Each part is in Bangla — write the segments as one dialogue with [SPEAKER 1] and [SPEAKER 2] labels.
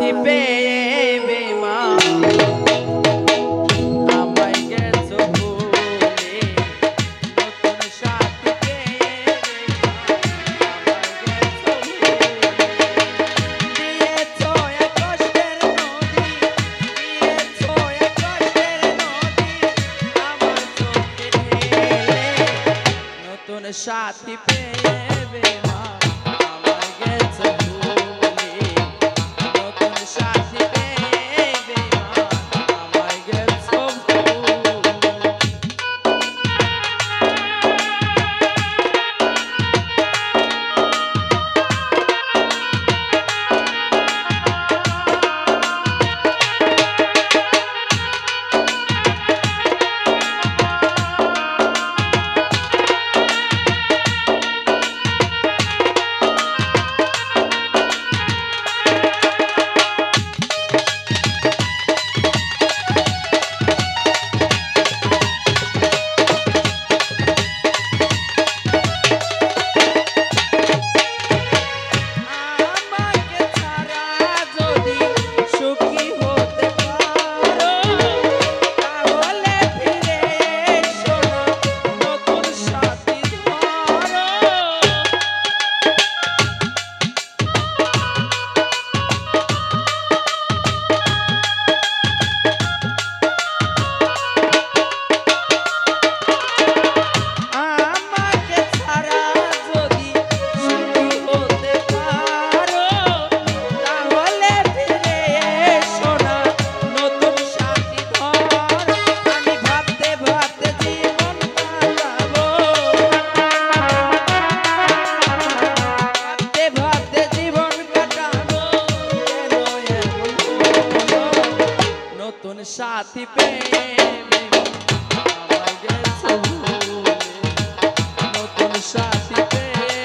[SPEAKER 1] সাথী পেয়ে বেঈমান আমায় গেছো ভুলে নতুন সাথী পেয়ে দিয়েছো এক কষ্টের নদী দিয়েছো এক কষ্টের নদী আমার চোখে ঢেলে নতুন সাথী পেয়ে বেঈমান আমায় গেছো ভুলে নতুন সাথী পেয়ে বেঈমান আমায় গেছো ভুলে আমাকে ছাড়া যদি সুখী হতে পারো তাহলে ফিরে এসো না নতুন সাথী ধরো আমাকে ছাড়া যদি সুখী হতে পারো তাহলে ফিরে এসো না নতুন সাথী ধরো আমি ভাবতে ভাবতে জীবন কাটাবো ভাবতে ভাবতে জীবন কাটাবো কেন এমন হলো নতুন সাথী পেয়ে আমায় গেছো ভুলে নতুন সাথী পেয়ে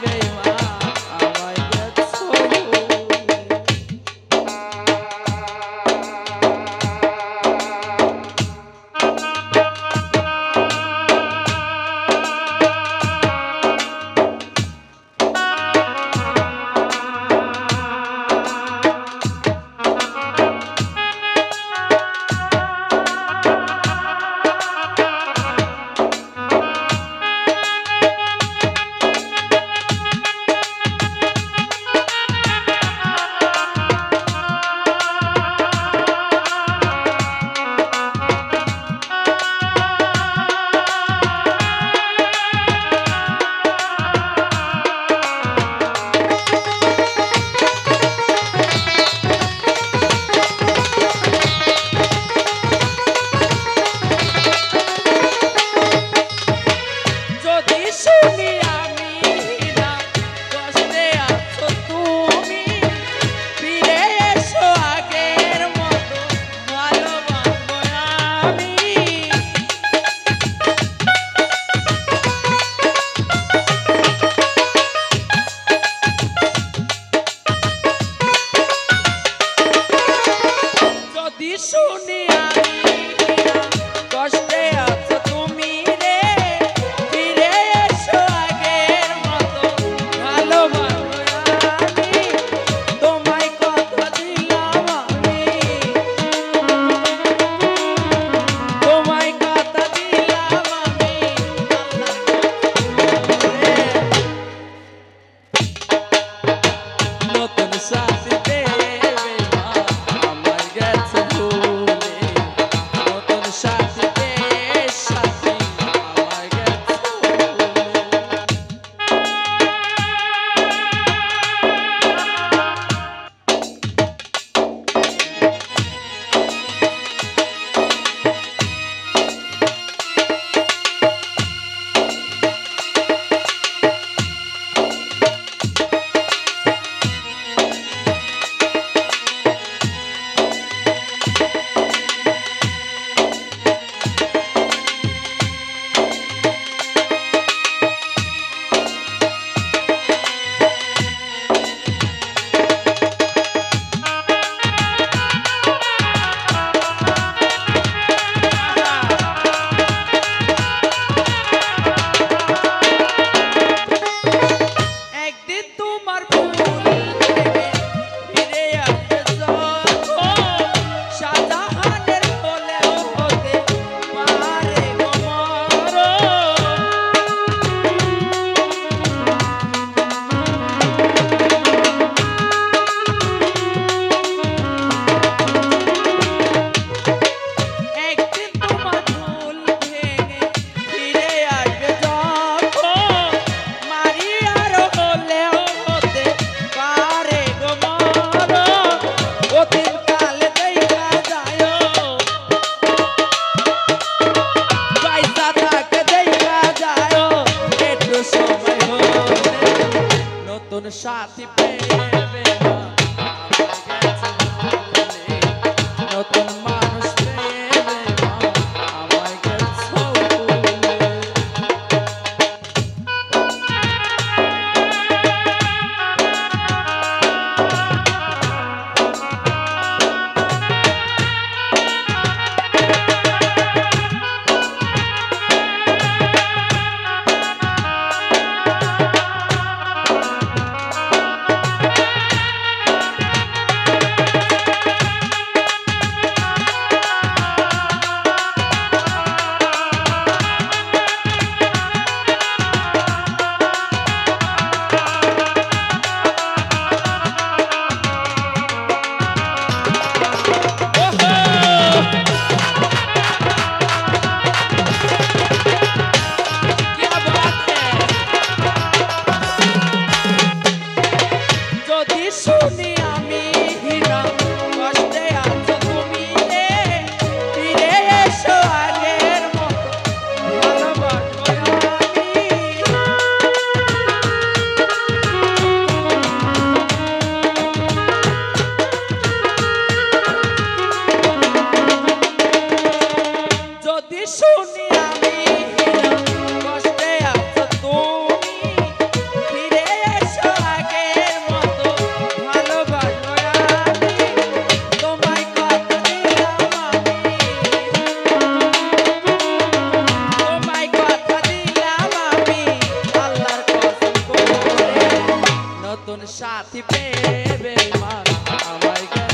[SPEAKER 1] বেঈমান আমায় গেছো ভুলে যদি শুনি আমি না কষ্টে আছো তুমি ফিরে এসো আগের মতো ভালোবাসবো আমি যদি শুনি আমি না কষ্টে আছো তুমি রে ফিরে এসো আগের মতো ভালোবাসবো আমি তোমায় কথা দিলাম আমি তোমায় কথা দিলাম আমি নতুন সাথী পেয়ে বেঈমান আমায় গেছো ভুলে নতুন সাথী পেয়ে সাথী আমায় গেছো ভুলে একদিন তোমার ভুল থেকে ফিরে আসতে সাথী পেয়ে বেমান আমায় গেছে ভুলে নতুন মানুষ পেয়ে বেমান আমায় গেছে ভুলে শুনি আমি হীরা কষ্টে আছো তুমি রে ফিরে এসো আগের মতো ভালোবাসবো আমি যদি শুনি আমি হীরা কষ্টে আছো তুমি ফিরে এসো আগের মতো নতুন সাথী পেয়ে বেমান আমায় গেছে